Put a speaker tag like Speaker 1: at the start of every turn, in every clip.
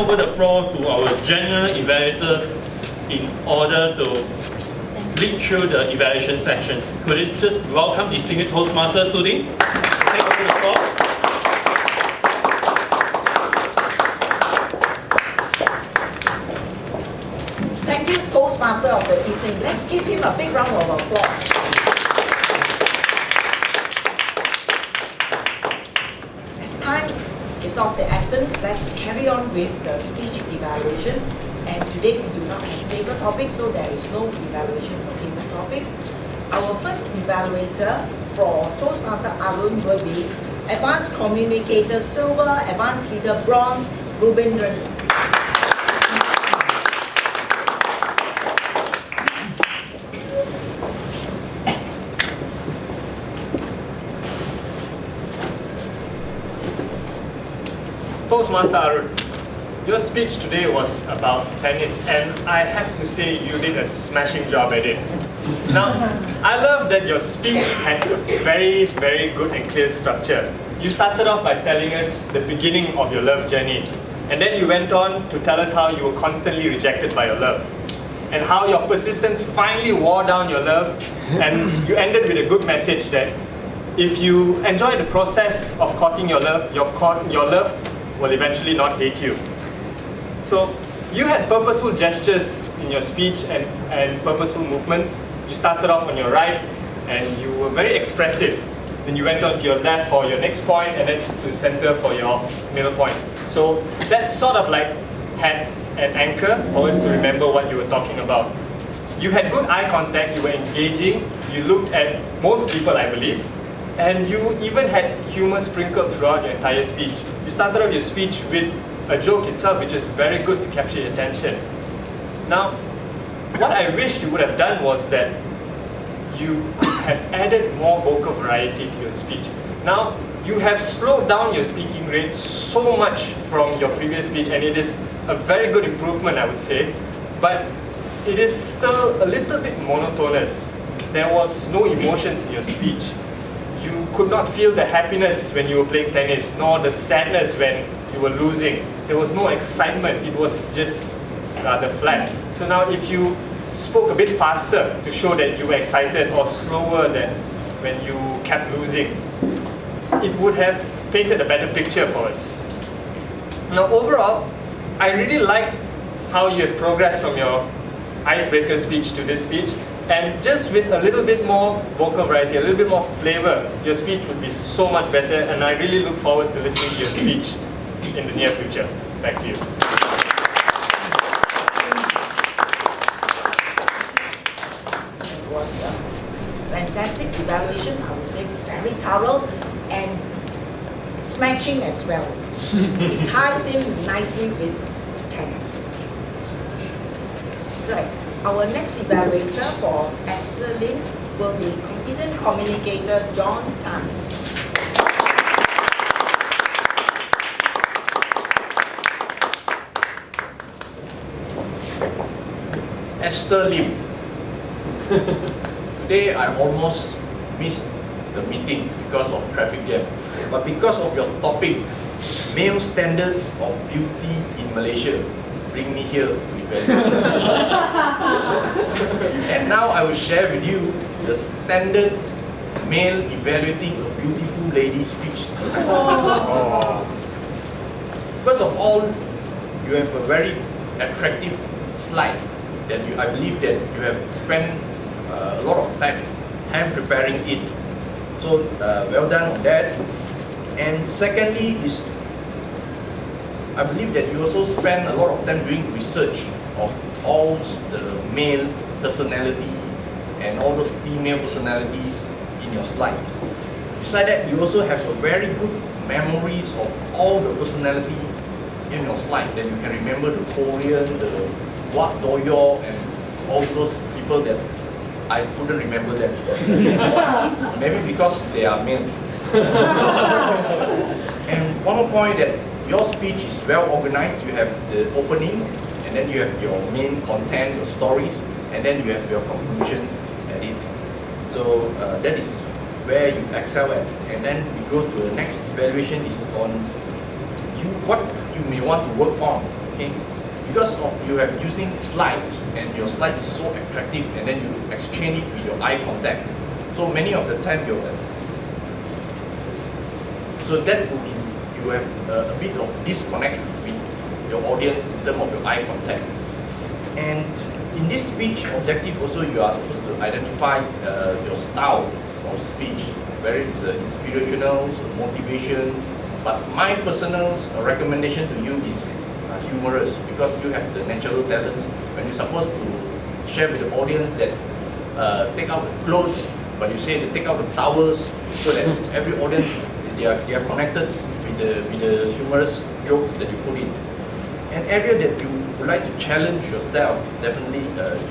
Speaker 1: over the floor to our general evaluator in order to lead through the evaluation sections. Could it just welcome distinguished Toastmaster Suding? Take over the floor.
Speaker 2: Thank you, Toastmaster of the evening. Let's give him a big round of applause. As time is of the essence, let's carry on with the speech evaluation. And today we do not have paper topics, so there is no evaluation for paper topics. Our first evaluator for Toastmaster Arun will be Advanced Communicator Silver, Advanced Leader Bronze, Rubindran.
Speaker 3: Toastmaster Arun, your speech today was about tennis, and I have to say you did a smashing job at it. Now, I love that your speech had a very, very good and clear structure. You started off by telling us the beginning of your love journey, and then you went on to tell us how you were constantly rejected by your love, and how your persistence finally wore down your love, and you ended with a good message that if you enjoy the process of courting your love, your love will eventually not hate you. So you had purposeful gestures in your speech and purposeful movements. You started off on your right and you were very expressive. Then you went on to your left for your next point and then to center for your middle point. So that sort of like had an anchor for us to remember what you were talking about. You had good eye contact, you were engaging, you looked at most people, I believe, and you even had humor sprinkled throughout your entire speech. You started off your speech with a joke itself, which is very good to capture your attention. Now, what I wished you would have done was that you could have added more vocal variety to your speech. Now, you have slowed down your speaking rate so much from your previous speech, and it is a very good improvement, I would say, but it is still a little bit monotonous. There was no emotions in your speech. You could not feel the happiness when you were playing tennis, nor the sadness when you were losing. There was no excitement, it was just rather flat. So now if you spoke a bit faster to show that you were excited, or slower than when you kept losing, it would have painted a better picture for us. Now overall, I really like how you have progressed from your icebreaker speech to this speech, and just with a little bit more vocal variety, a little bit more flavor, your speech would be so much better, and I really look forward to listening to your speech in the near future. Thank you.
Speaker 2: It was a fantastic evaluation, I would say very thorough and smashing as well. It ties in nicely with tennis. Right. Our next evaluator for Esther Lim will be competent communicator John Tan.
Speaker 4: Esther Lim. Today I almost missed the meeting because of traffic jam. But because of your topic, male standards of beauty in Malaysia, bring me here to evaluate. And now I will share with you the standard male evaluating a beautiful lady speech. First of all, you have a very attractive slide that I believe that you have spent a lot of time preparing it. So well done on that. And secondly is, I believe that you also spend a lot of time doing research of all the male personality and all the female personalities in your slides. Besides that, you also have a very good memories of all the personality in your slide, that you can remember the Korean, the Wat Doyo, and all those people that I couldn't remember them. Maybe because they are male. And one more point, that your speech is well organized. You have the opening, and then you have your main content, your stories, and then you have your conclusions at it. So that is where you excel at. And then we go to the next evaluation. Is on what you may want to work on Okay, because of you have using slides and your slides is so attractive, and then you exchange it with your eye contact. So many of the time so that would be, you have a bit of disconnect with your audience in terms of your eye contact. And in this speech objective also, you are supposed to identify your style of speech, whether it's inspirational, motivation. But my personal recommendation to you is humorous, because you have the natural talent. When you're supposed to share with the audience that take out the clothes, but you say to take out the towels, so that every audience they are connected with the humorous jokes that you put in. An area that you would like to challenge yourself is definitely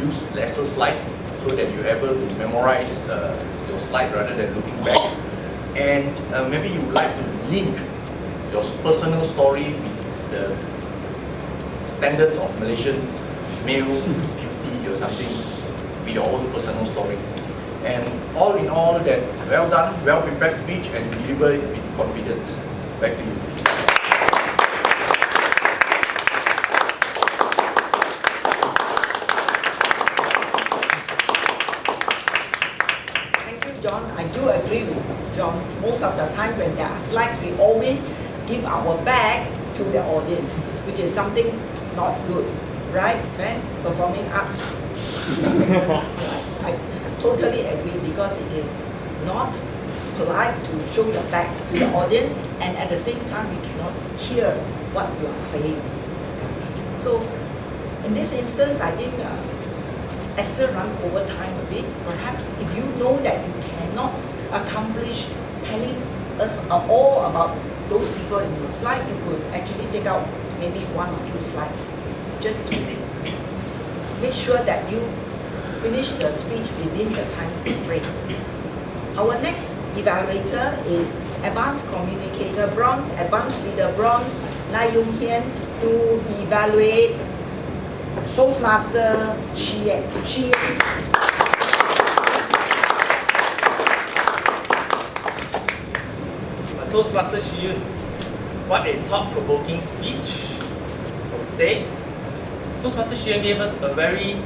Speaker 4: use lesser slide, so that you're able to memorize your slide rather than looking back. And maybe you would like to link your personal story with the standards of Malaysian male beauty or something, with your own personal story. And all in all, that well done, well prepared speech, and deliver it with confidence. Back to you.
Speaker 2: Thank you, John. I do agree with John. Most of the time when there are slides, we always give our back to the audience, which is something not good, right? When performing arts. I totally agree, because it is not polite to show your back to the audience, and at the same time we cannot hear what you are saying. So in this instance, I think Esther run over time a bit. Perhaps if you know that you cannot accomplish telling us all about those people in your slide, you could actually take out maybe 1 or 2 slides, just to make sure that you finish the speech within the time frame. Our next evaluator is Advanced Communicator Bronze, Advanced Leader Bronze, Lai Yung Hian, to evaluate Toastmaster Xian.
Speaker 1: Toastmaster Xian, what a thought-provoking speech, I would say. Toastmaster Xian gave us a very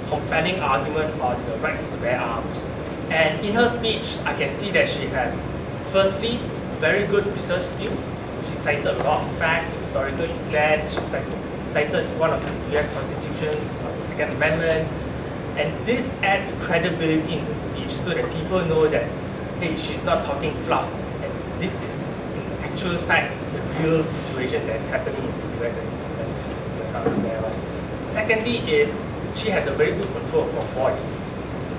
Speaker 1: compelling argument on the rights to bear arms. And in her speech, I can see that she has, firstly, very good research skills. She cited a lot of facts, historical events. She cited one of the US Constitution's Second Amendment. And this adds credibility in the speech, so that people know that, hey, she's not talking fluff. And this is, in actual fact, the real situation that's happening in the US and we're aware of. Secondly is, she has a very good control of her voice.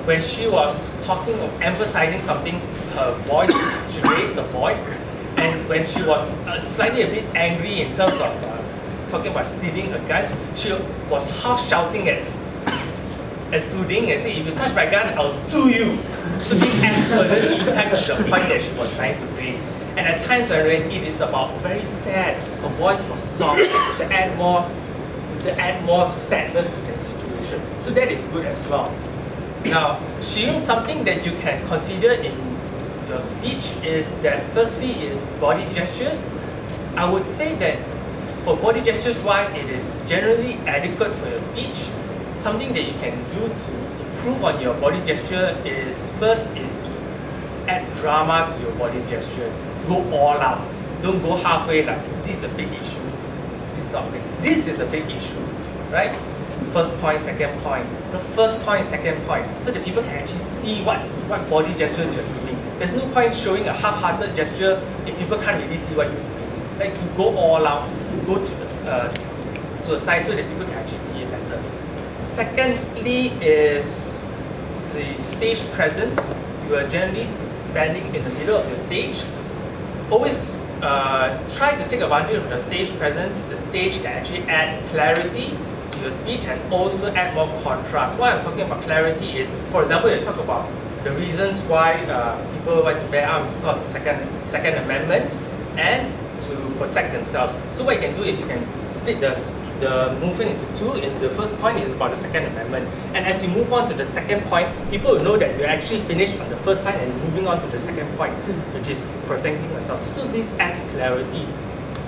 Speaker 1: When she was talking or emphasizing something, her voice, she raised the voice. And when she was slightly a bit angry in terms of talking about stealing her guns, she was half shouting at soothing and saying, if you touch my gun, I'll sue you. So this adds further impact to the point that she was trying to raise. And at times when it is about very sad, her voice was soft to add more sadness to the situation. So that is good as well. Now, Xian, something that you can consider in your speech is that firstly is body gestures. I would say that for body gestures wise, it is generally adequate for your speech. Something that you can do to improve on your body gesture is, first is to add drama to your body gestures. Go all out. Don't go halfway like, this is a big issue. This is not big. This is a big issue, right? First point, second point. The first point, second point. So that people can actually see what body gestures you're doing. There's no point showing a half-hearted gesture if people can't really see what you're doing. Like, to go all out, go to a side so that people can actually see it better. Secondly is the stage presence. You are generally standing in the middle of the stage. Always try to take advantage of the stage presence. The stage can actually add clarity to your speech and also add more contrast. What I'm talking about clarity is, for example, you talk about the reasons why people want to bear arms because of the Second Amendment and to protect themselves. So what you can do is you can split the movement into two. In the first point is about the Second Amendment, and as you move on to the second point, people will know that you're actually finished on the first point and moving on to the second point, which is protecting yourself. So this adds clarity.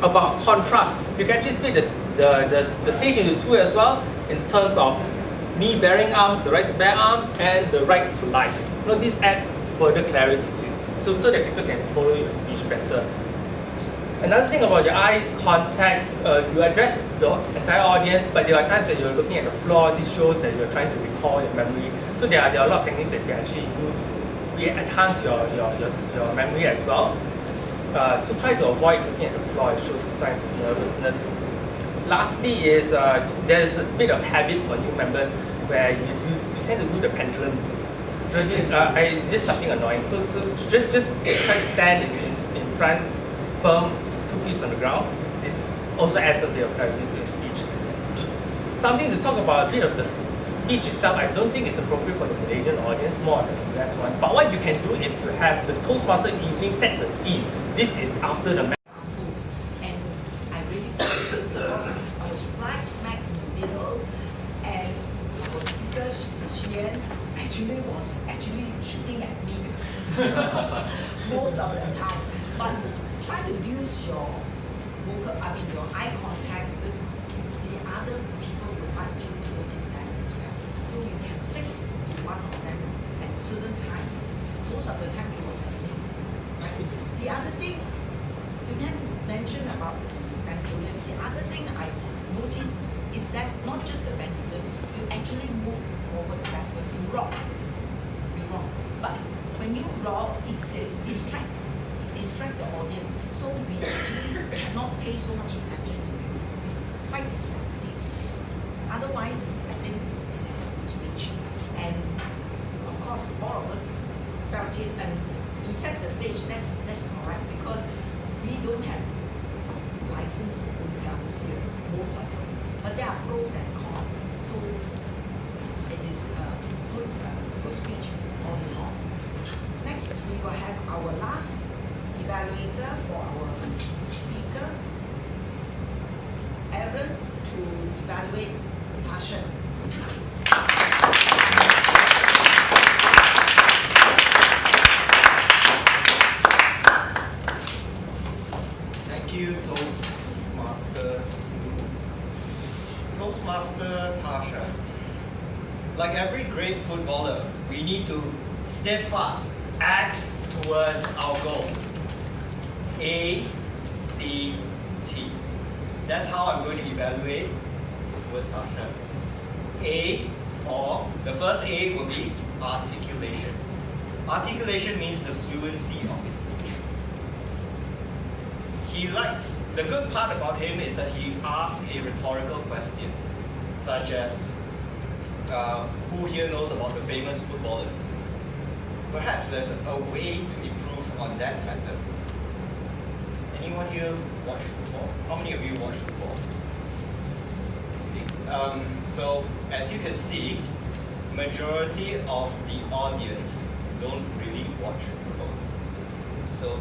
Speaker 1: About contrast, you can actually split the stage into two as well, in terms of me bearing arms, the right to bear arms, and the right to life. This adds further clarity to it, so that people can follow your speech better. Another thing about your eye contact, you address the entire audience, but there are times when you're looking at the floor. This shows that you're trying to recall your memory. So there are a lot of techniques that you can actually do to enhance your memory as well. So try to avoid looking at the floor. It shows signs of nervousness. Lastly is there's a bit of habit for new members where you tend to do the pendulum. It's just something annoying. So just try to stand in front, firm, 2 feet on the ground. It also adds a bit of clarity to your speech. Something to talk about a bit of the speech itself. I don't think it's appropriate for the Malaysian audience, more on the US one. But what you can do is to have the Toastmaster evening set the scene. This is after the
Speaker 2: Examples. And I really felt it because I was right smack in the middle, and our speaker, Jian, was shooting at me most of the time. But try to use your your eye contact, because the other people would like you to look at them as well. So you can fix one of them at a certain time. Most of the time it was at me. Right? The other thing, you mentioned about the pendulum. The other thing I noticed is that not just the pendulum, you actually move forward, backward, you rock. But when you rock, it distracts the audience, so we actually cannot pay so much attention to you. It's quite disruptive. Otherwise, I think it is a good speech. And of course, all of us felt it. And to set the stage, that's correct, because we don't have license to own guns here, most of us. But there are pros and cons. So it is a good speech all in all. Next, we will have our last evaluator for our speaker, Aaron, to evaluate Tasha.
Speaker 5: Thank you, Toastmasters. Toastmaster Tasha. Like every great footballer, we need to steadfast act towards our goal. A, C, T. That's how I'm going to evaluate towards Tasha. A for, the first A will be articulation. Articulation means the fluency of his speech. The good part about him is that he asks a rhetorical question, such as, who here knows about the famous footballers? Perhaps there's a way to improve on that matter. Anyone here watch football? How many of you watch football? So as you can see, majority of the audience don't really watch football. So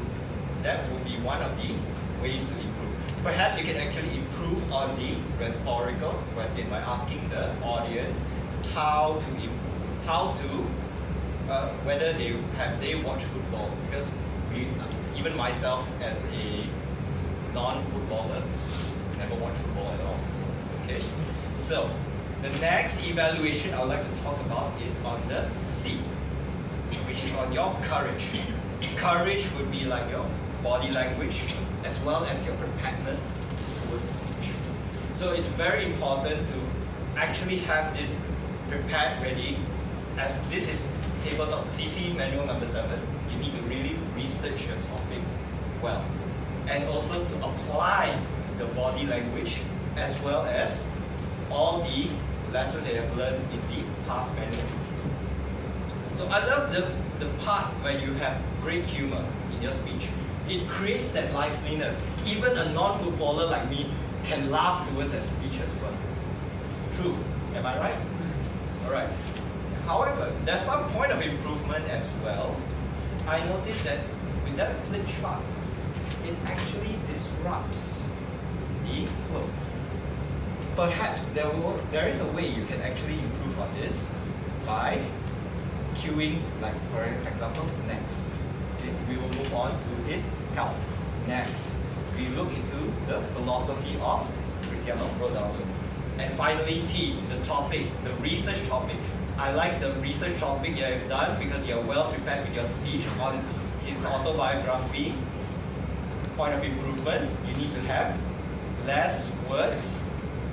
Speaker 5: that would be one of the ways to improve. Perhaps you can actually improve on the rhetorical question by asking the audience whether they watch football, because even myself as a non-footballer never watch football at all. Okay, so the next evaluation I would like to talk about is on the C, which is on your courage. Courage would be like your body language as well as your preparedness towards the speech. So it's very important to actually have this prepared ready, as this is tabletop CC manual number 7. You need to really research your topic well, and also to apply the body language as well as all the lessons that you have learned in the past manual. So I love the part where you have great humor in your speech. It creates that liveliness. Even a non-footballer like me can laugh towards that speech as well. True, am I right? Alright. However, there's some point of improvement as well. I noticed that with that flip chart, it actually disrupts the flow. Perhaps there is a way you can actually improve on this by cueing, like for example, next. Okay, we will move on to his health. Next, we look into the philosophy of Christianity. Cristiano Ronaldo. And finally, T, the topic, the research topic. I like the research topic you have done because you are well prepared with your speech on his autobiography. Point of improvement, you need to have less words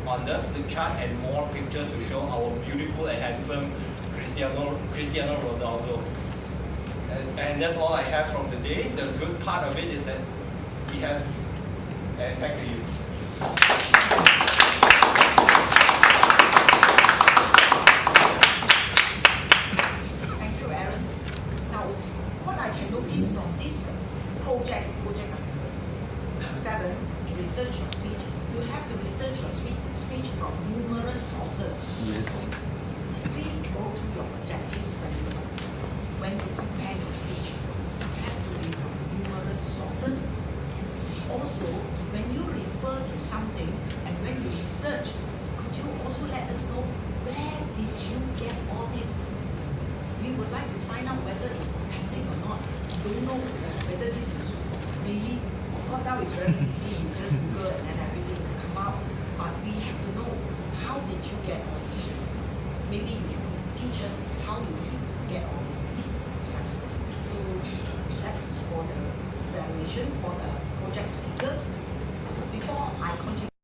Speaker 5: on the flip chart and more pictures to show our beautiful and handsome Cristiano Ronaldo. And that's all I have from today. The good part of it is that he has, and back to you.
Speaker 2: Thank you, Aaron. Now, what I can notice from this project number 7, to research your speech, you have to research your speech from numerous sources.
Speaker 6: Yes.
Speaker 2: Please go through your objectives when you prepare your speech. It has to be from numerous sources. And also, when you refer to something and when you research, could you also let us know where did you get all this? We would like to find out whether it's authentic or not. Don't know whether this is really. Of course, now it's very easy. You just Google and then everything will come out. But we have to know, how did you get all this? Maybe you could teach us how you can get all this thing. So that's for the evaluation for the project speakers. Before I continue.